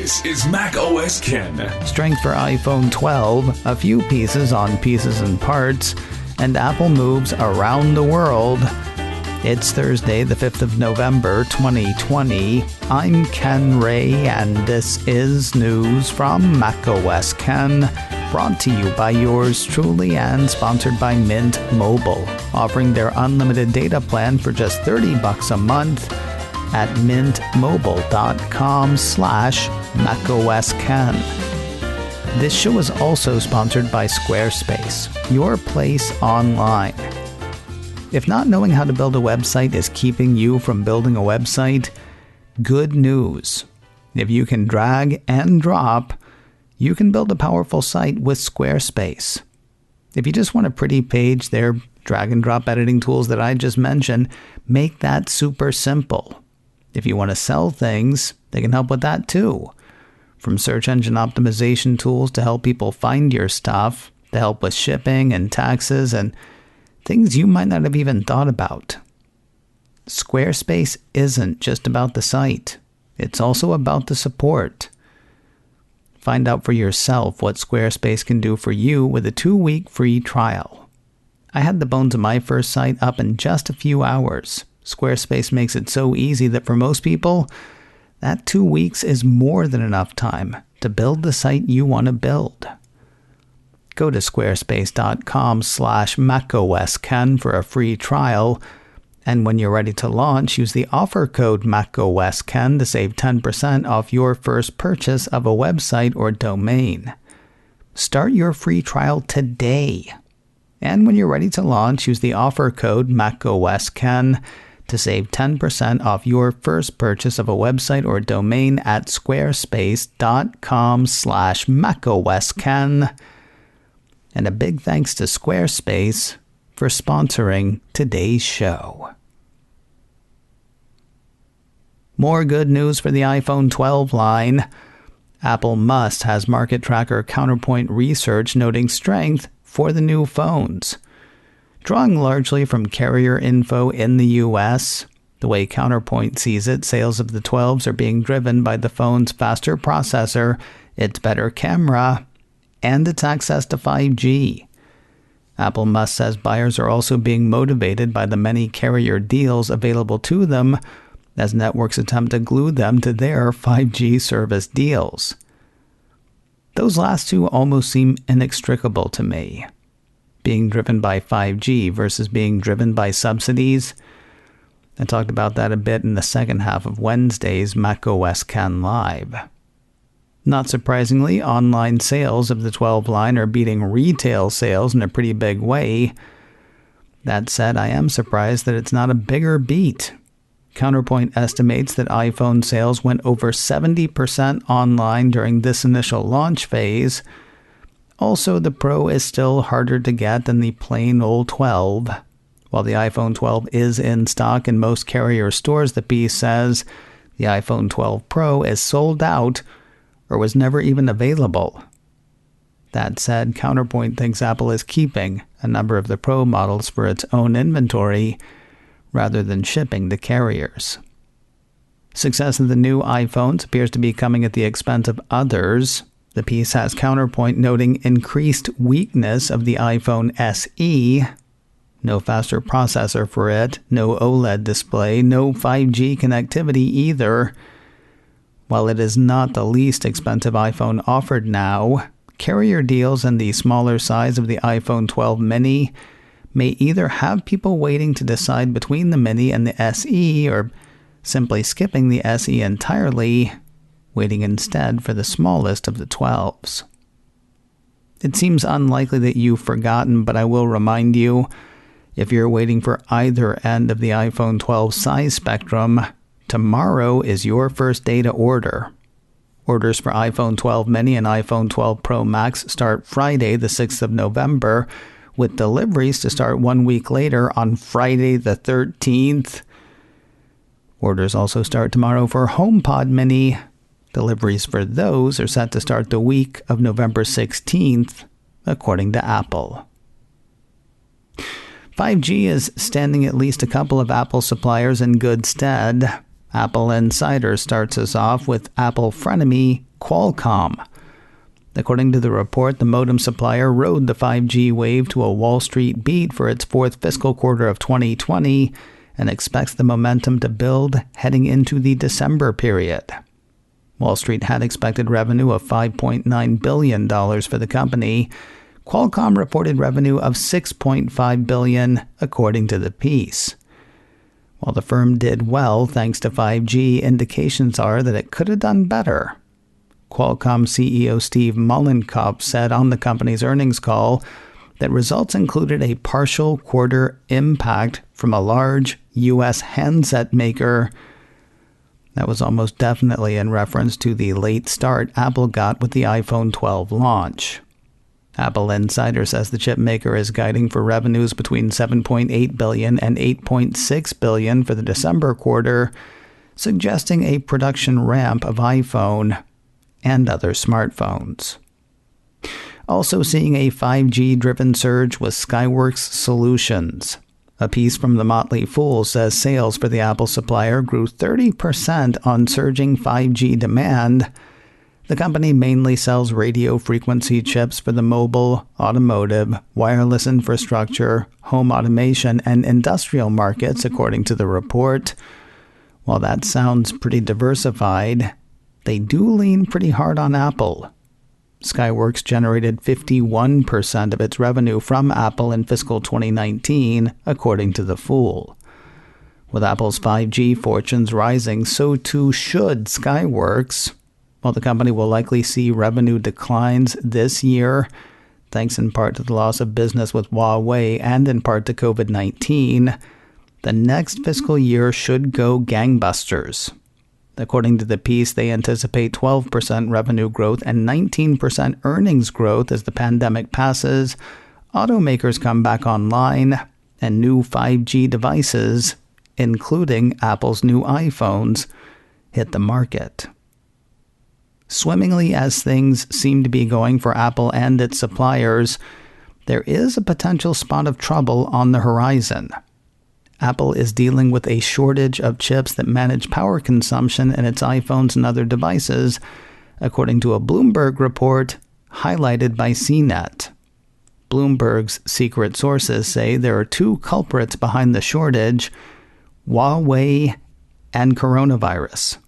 This is Mac OS Ken. Strength for iPhone 12, a few pieces on pieces and parts, and Apple moves around the world. It's Thursday, the 5th of November, 2020. I'm Ken Ray, and this is news from Mac OS Ken, brought to you by yours truly and sponsored by Mint Mobile, offering their unlimited data plan for just $30 a month at mintmobile.com/macosken. This show is also sponsored by Squarespace, your place online. If not knowing how to build a website is keeping you from building a website, good news. If you can drag and drop, you can build a powerful site with Squarespace. If you just want a pretty page, their drag and drop editing tools that I just mentioned make that super simple. If you want to sell things, they can help with that too. From search engine optimization tools to help people find your stuff, to help with shipping and taxes and things you might not have even thought about. Squarespace isn't just about the site. It's also about the support. Find out for yourself what Squarespace can do for you with a 2-week free trial. I had the bones of my first site up in just a few hours. Squarespace makes it so easy that for most people, that 2 weeks is more than enough time to build the site you want to build. Go to squarespace.com/macOSKen for a free trial, and when you're ready to launch, use the offer code MacOSKen to save 10% off your first purchase of a website or domain. Start your free trial today. And when you're ready to launch, use the offer code MacOSKen to save 10% off your first purchase of a website or domain at squarespace.com/macOSKen. And a big thanks to Squarespace for sponsoring today's show. More good news for the iPhone 12 line. Apple Must has market tracker Counterpoint research noting strength for the new phones. Drawing largely from carrier info in the US, the way Counterpoint sees it, sales of the 12s are being driven by the phone's faster processor, its better camera, and its access to 5G. Apple Must says buyers are also being motivated by the many carrier deals available to them as networks attempt to glue them to their 5G service deals. Those last two almost seem inextricable to me. Being driven by 5G versus being driven by subsidies. I talked about that a bit in the second half of Wednesday's Mac OS Ken Live. Not surprisingly, online sales of the 12 line are beating retail sales in a pretty big way. That said, I am surprised that it's not a bigger beat. Counterpoint estimates that iPhone sales went over 70% online during this initial launch phase. Also, the Pro is still harder to get than the plain old 12. While the iPhone 12 is in stock in most carrier stores, the piece says the iPhone 12 Pro is sold out or was never even available. That said, Counterpoint thinks Apple is keeping a number of the Pro models for its own inventory rather than shipping to carriers. Success of the new iPhones appears to be coming at the expense of others. The piece has Counterpoint noting increased weakness of the iPhone SE. No faster processor for it, no OLED display, no 5G connectivity either. While it is not the least expensive iPhone offered now, carrier deals and the smaller size of the iPhone 12 mini may either have people waiting to decide between the mini and the SE or simply skipping the SE entirely, waiting instead for the smallest of the 12s. It seems unlikely that you've forgotten, but I will remind you, if you're waiting for either end of the iPhone 12 size spectrum, tomorrow is your first day to order. Orders for iPhone 12 mini and iPhone 12 Pro Max start Friday, the 6th of November, with deliveries to start 1 week later on Friday the 13th. Orders also start tomorrow for HomePod Mini. Deliveries for those are set to start the week of November 16th, according to Apple. 5G is standing at least a couple of Apple suppliers in good stead. Apple Insider starts us off with Apple frenemy Qualcomm. According to the report, the modem supplier rode the 5G wave to a Wall Street beat for its fourth fiscal quarter of 2020 and expects the momentum to build heading into the December period. Wall Street had expected revenue of $5.9 billion for the company. Qualcomm reported revenue of $6.5 billion, according to the piece. While the firm did well thanks to 5G, indications are that it could have done better. Qualcomm CEO Steve Mollenkopf said on the company's earnings call that results included a partial quarter impact from a large U.S. handset maker. That was almost definitely in reference to the late start Apple got with the iPhone 12 launch. Apple Insider says the chip maker is guiding for revenues between $7.8 billion and $8.6 billion for the December quarter, suggesting a production ramp of iPhone and other smartphones. Also seeing a 5G-driven surge was Skyworks Solutions. A piece from the Motley Fool says sales for the Apple supplier grew 30% on surging 5G demand. The company mainly sells radio frequency chips for the mobile, automotive, wireless infrastructure, home automation, and industrial markets, according to the report. While that sounds pretty diversified, they do lean pretty hard on Apple. Skyworks generated 51% of its revenue from Apple in fiscal 2019, according to the Fool. With Apple's 5G fortunes rising, so too should Skyworks. While the company will likely see revenue declines this year, thanks in part to the loss of business with Huawei and in part to COVID-19, the next fiscal year should go gangbusters. According to the piece, they anticipate 12% revenue growth and 19% earnings growth as the pandemic passes, automakers come back online, and new 5G devices, including Apple's new iPhones, hit the market. Swimmingly as things seem to be going for Apple and its suppliers, there is a potential spot of trouble on the horizon. Apple is dealing with a shortage of chips that manage power consumption in its iPhones and other devices, according to a Bloomberg report highlighted by CNET. Bloomberg's secret sources say there are two culprits behind the shortage: Huawei and coronavirus.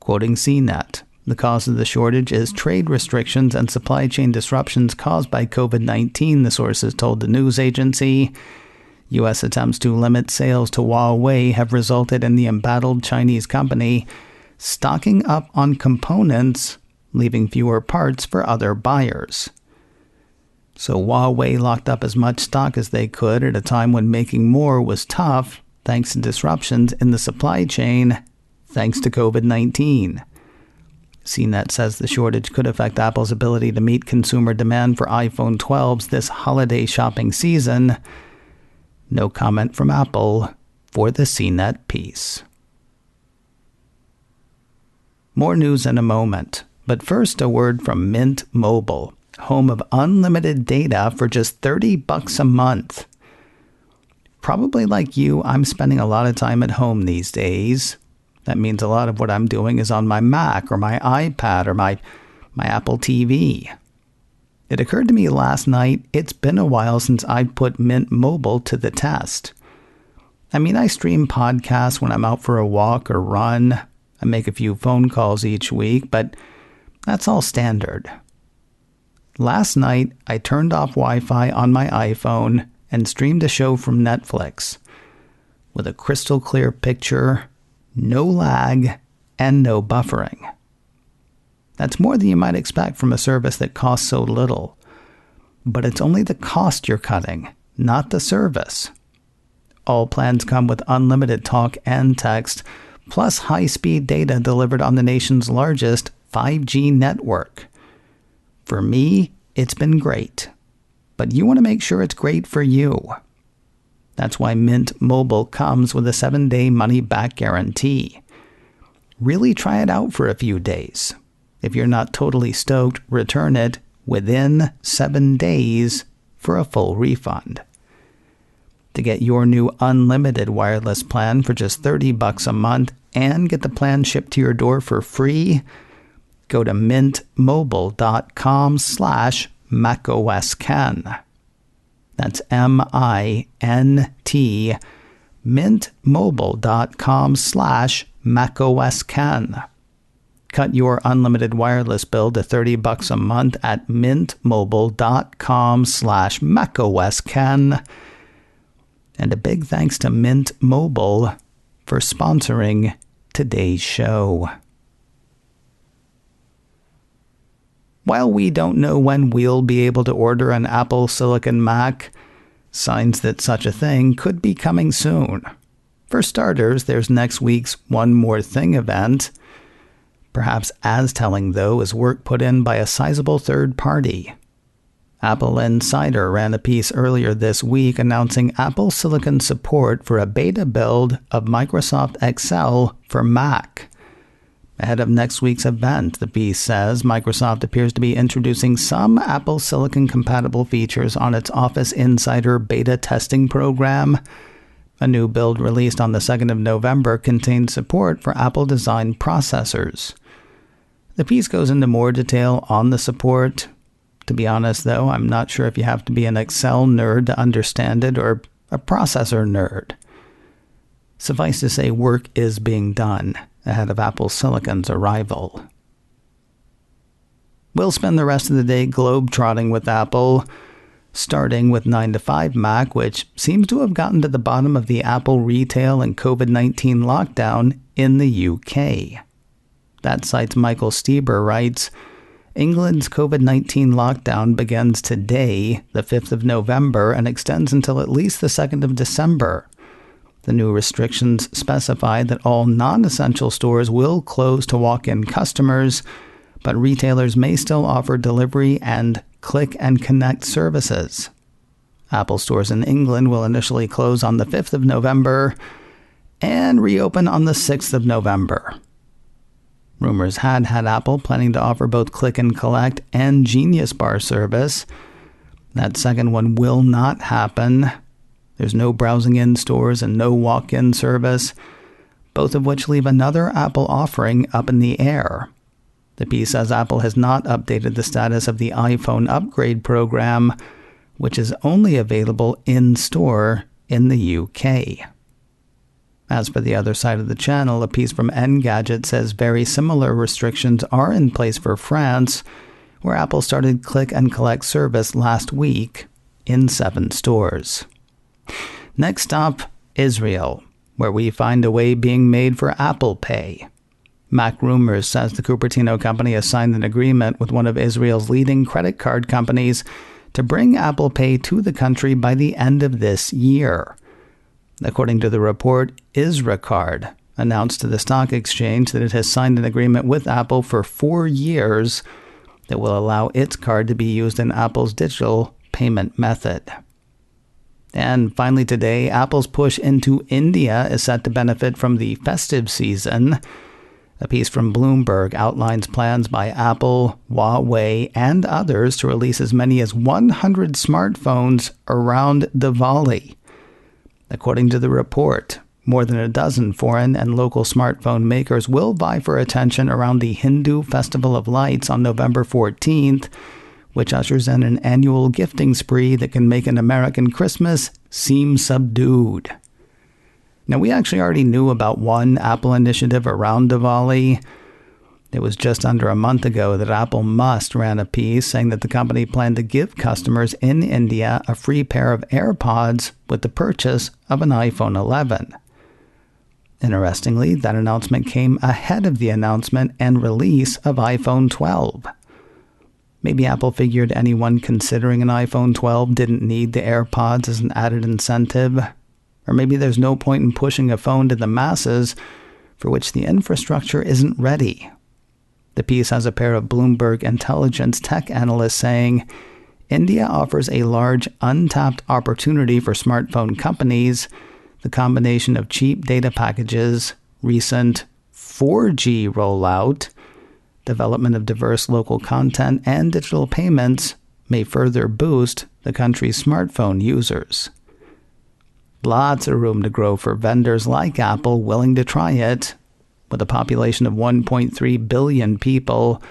Quoting CNET, the cause of the shortage is trade restrictions and supply chain disruptions caused by COVID-19, the sources told the news agency. U.S. attempts to limit sales to Huawei have resulted in the embattled Chinese company stocking up on components, leaving fewer parts for other buyers. So Huawei locked up as much stock as they could at a time when making more was tough, thanks to disruptions in the supply chain, thanks to COVID-19. CNET says the shortage could affect Apple's ability to meet consumer demand for iPhone 12s this holiday shopping season. No comment from Apple for the CNET piece. More news in a moment, but first a word from Mint Mobile, home of unlimited data for just $30 a month. Probably like you, I'm spending a lot of time at home these days. That means a lot of what I'm doing is on my Mac or my iPad or my Apple TV. It occurred to me last night, it's been a while since I put Mint Mobile to the test. I mean, I stream podcasts when I'm out for a walk or run. I make a few phone calls each week, but that's all standard. Last night, I turned off Wi-Fi on my iPhone and streamed a show from Netflix with a crystal clear picture, no lag, and no buffering. That's more than you might expect from a service that costs so little. But it's only the cost you're cutting, not the service. All plans come with unlimited talk and text, plus high-speed data delivered on the nation's largest 5G network. For me, it's been great. But you want to make sure it's great for you. That's why Mint Mobile comes with a 7-day money-back guarantee. Really try it out for a few days. If you're not totally stoked, return it within 7 days for a full refund. To get your new unlimited wireless plan for just $30 a month and get the plan shipped to your door for free, go to mintmobile.com/macOSKen. That's MINT, mintmobile.com/macOSKen. Cut your unlimited wireless bill to $30 a month at mintmobile.com/macOSKen. And a big thanks to Mint Mobile for sponsoring today's show. While we don't know when we'll be able to order an Apple Silicon Mac, signs that such a thing could be coming soon. For starters, there's next week's One More Thing event. Perhaps as telling, though, is work put in by a sizable third party. Apple Insider ran a piece earlier this week announcing Apple Silicon support for a beta build of Microsoft Excel for Mac. Ahead of next week's event, the piece says Microsoft appears to be introducing some Apple Silicon-compatible features on its Office Insider beta testing program. A new build released on the 2nd of November contained support for Apple-designed processors. The piece goes into more detail on the support. To be honest, though, I'm not sure if you have to be an Excel nerd to understand it or a processor nerd. Suffice to say, work is being done ahead of Apple Silicon's arrival. We'll spend the rest of the day globe-trotting with Apple, starting with 9 to 5 Mac, which seems to have gotten to the bottom of the Apple retail and COVID-19 lockdown in the UK. That site's Michael Stieber writes, England's COVID-19 lockdown begins today, the 5th of November, and extends until at least the 2nd of December. The new restrictions specify that all non-essential stores will close to walk-in customers, but retailers may still offer delivery and click and connect services. Apple stores in England will initially close on the 5th of November and reopen on the 6th of November. Rumors had Apple planning to offer both click and collect and Genius Bar service. That second one will not happen. There's no browsing in stores and no walk-in service, both of which leave another Apple offering up in the air. The piece says Apple has not updated the status of the iPhone upgrade program, which is only available in-store in the UK. As for the other side of the channel, a piece from Engadget says very similar restrictions are in place for France, where Apple started click and collect service last week in 7 stores. Next up, Israel, where we find a way being made for Apple Pay. Mac Rumors says the Cupertino company has signed an agreement with one of Israel's leading credit card companies to bring Apple Pay to the country by the end of this year. According to the report, Isracard announced to the stock exchange that it has signed an agreement with Apple for 4 years that will allow its card to be used in Apple's digital payment method. And finally today, Apple's push into India is set to benefit from the festive season. A piece from Bloomberg outlines plans by Apple, Huawei, and others to release as many as 100 smartphones around Diwali. According to the report, more than a dozen foreign and local smartphone makers will vie for attention around the Hindu Festival of Lights on November 14th, which ushers in an annual gifting spree that can make an American Christmas seem subdued. Now, we actually already knew about one Apple initiative around Diwali. It was just under a month ago that Apple Must ran a piece saying that the company planned to give customers in India a free pair of AirPods with the purchase of an iPhone 11. Interestingly, that announcement came ahead of the announcement and release of iPhone 12. Maybe Apple figured anyone considering an iPhone 12 didn't need the AirPods as an added incentive. Or maybe there's no point in pushing a phone to the masses for which the infrastructure isn't ready. The piece has a pair of Bloomberg intelligence tech analysts saying, India offers a large untapped opportunity for smartphone companies. The combination of cheap data packages, recent 4G rollout, development of diverse local content, and digital payments may further boost the country's smartphone users. Lots of room to grow for vendors like Apple willing to try it, With a population of 1.3 billion people,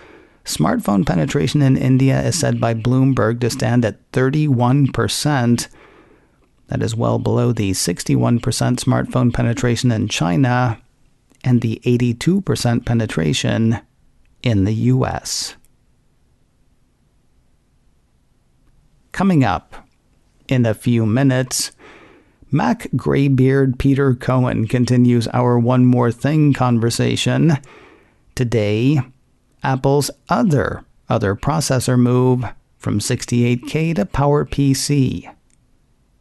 smartphone penetration in India is said by Bloomberg to stand at 31%. That is well below the 61% smartphone penetration in China and the 82% penetration in the US. Coming up in a few minutes, Mac Graybeard Peter Cohen continues our One More Thing conversation. Today, Apple's other processor move from 68K to PowerPC.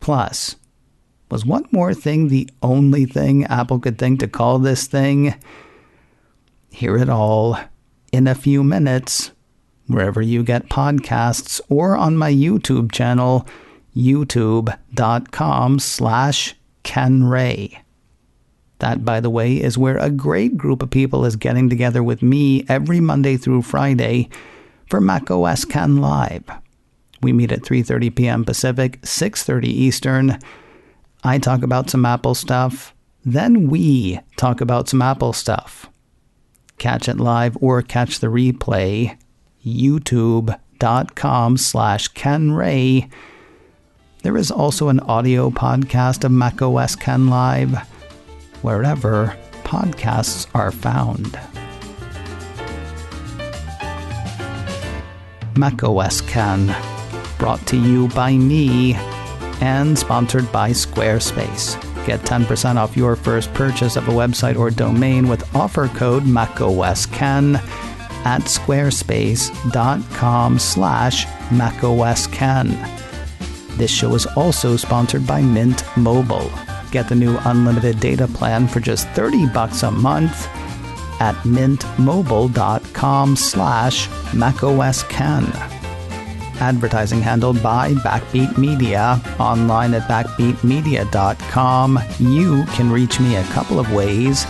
Plus, was One More Thing the only thing Apple could think to call this thing? Hear it all in a few minutes, wherever you get podcasts or on my YouTube channel, youtube.com/KenRay. That, by the way, is where a great group of people is getting together with me every Monday through Friday for macOS Ken Live. We meet at 3:30 p.m. Pacific, 6:30 Eastern. I talk about some Apple stuff, then we talk about some Apple stuff. Catch it live or catch the replay, youtube.com/KenRay. There is also an audio podcast of macOS Ken Live, wherever podcasts are found. macOS Ken, brought to you by me and sponsored by Squarespace. Get 10% off your first purchase of a website or domain with offer code macOSKen at squarespace.com/macOSKen. This show is also sponsored by Mint Mobile. Get the new unlimited data plan for just $30 a month at mintmobile.com/macOSKen. Advertising handled by Backbeat Media, online at backbeatmedia.com. You can reach me a couple of ways.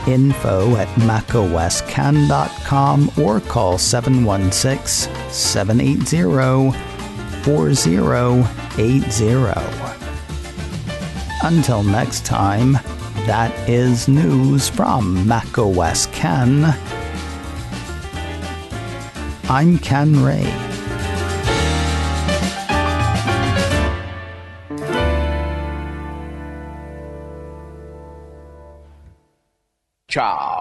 Info at macosken.com or call 716-780-4080. Until next time, that is news from macOS Ken. I'm Ken Ray. Ciao.